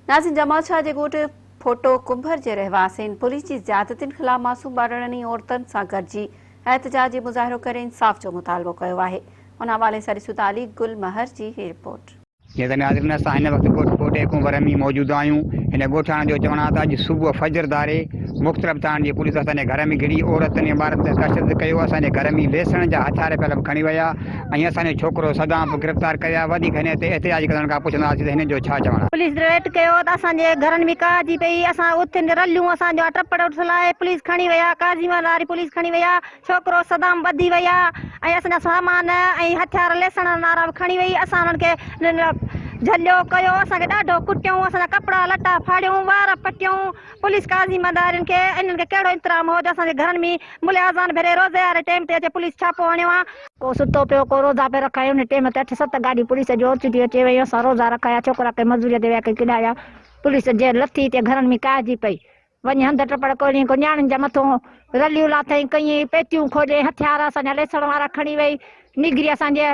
नाज़िन जमाल शाह जे ॻोठ फोटो कुंभर जे रहवासियुनि पुलिस जी ज़्यादतियुनि ख़िलाफ़ मासूम ॿारनि ऐं औरतुनि सां गॾिजी एहतजाजी मुज़ाहिरो करे इंसाफ़ जो मुतालबो कयो आहे। उन हवाले सां ॾिसूं था अली गुल महर जी रिपोर्ट। नाज़रीन असां हिन वक़्तु कोटे कुंभर में मौजूद आहियूं। हिन ॻोठाणनि जो चवणु आहे त अॼु सुबुह फजर दारे मुख़्तलिफ़ थाणनि जी पुलिस असांजे घर में घिरी औरतुनि ऐं ॿारनि ते तशदुद कयो। असांजे घर में लेसण जा हथियार पियल खणी विया ऐं असांजो छोकिरो सदाम गिरफ़्तार कया। वधीक हिन ते एहतिजाज करण खां पुछंदासीं त हिन जो छा चवणु आहे। पुलिस रेड कयो त असांजे घरनि में काजी पई, असां उथियुनि रलियूं, असांजा टपड़ उठलाए पुलिस खणी विया, काजीवाल वारी पुलिस खणी विया, छोकिरो सदाम ॿधी विया ऐं असांजा सामान ऐं हथियार लेसण वारा खणी वई। असां उन्हनि खे झलियो कयो, असांखे ॾाढो कुटियूं, असांजा कपिड़ा लटा फाड़ियूं, वार पटियूं। पुलिस काज़ी मदारनि खे इन्हनि खे कहिड़ो इंतज़ाम हो जो असांजे घरनि में मुले आज़ान भेरे रोज़े वारे टाइम ते अचे पुलिस छापो हणियो आहे। को सुतो पियो, को रोज़ा पे रखायो। उन टाइम ते 8-7 गाॾी पुलिस जो अची अचे वई। असां रोज़ा रखाया, छोकिरा के मज़दूरीअ ते विया के किॾाया। पुलिस जे लथी ते घरनि में काजी पई, वञी हंध टपड़ कोली को न्याणियुनि जे मथां रलियूं लाथई कई, पेटियूं खोले, हथियार असांजा लेसण वारा खणी वई। निगरी असांजे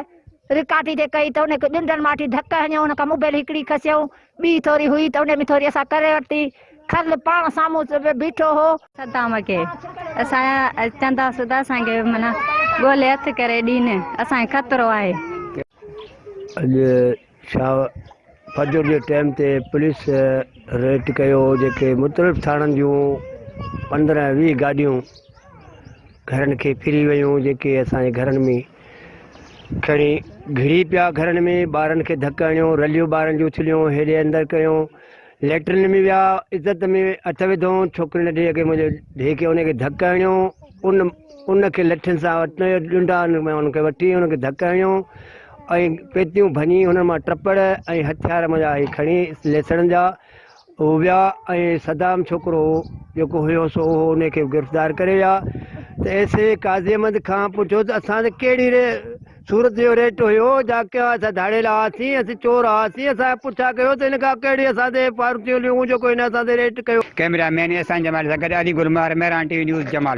रिकाटी ते कई त उनखे ॾुंडनि माठी धक हणियो, उनखां मोबाइल हिकिड़ी खसियो, ॿी थोरी हुई त उन में थोरी असां करे वरिती। खल पाण साम्हूं बीठो हो सदाम खे असां चवंदासीं त असांखे माना ॻोल्हे हथु करे ॾीन, असांखे ख़तरो आहे। अॼु फजर जे टाइम ते पुलिस रेड कयो, जेके मुख़्तलिफ़ थाणनि जूं 15-20 गाॾियूं घरनि खे फिरी वियूं, जेके असांजे घरनि में खणी घिरी पिया। घरनि में ॿारनि खे धक हणियो, रलियूं ॿारनि जूं उछलियूं, हेॾे अंदरि कयूं, लैट्रिन में विया, इज़त में हथ विधो, छोकिरे नंढे खे मुंहिंजे ढे खे उनखे धक हणियो, उनखे लठियुनि सां ॾुंडा उनखे वठी उनखे धक हणियो ऐं पेतियूं भञी हुन मां टपड़ ऐं हथियार मुंहिंजा खणी लेसण जा हो विया ऐं सदाम छोकिरो जेको हुयो सो उनखे गिरफ़्तार करे विया। त ऐसे काज़ी अहमद खां पुछो त असां त कहिड़ी सूरत जो रेट हुयो, जाके असां धाड़ेला हुआसीं, असीं चोर हुआसीं, असां पुछा कयो त हिन खां कहिड़ी असां ते पार्टियूं जेको हिन असां ते रेट कयो। कैमरामैन एहसान जमाल सां गॾु अली गुल महर, मेहरान टीवी न्यूज़ जमाल।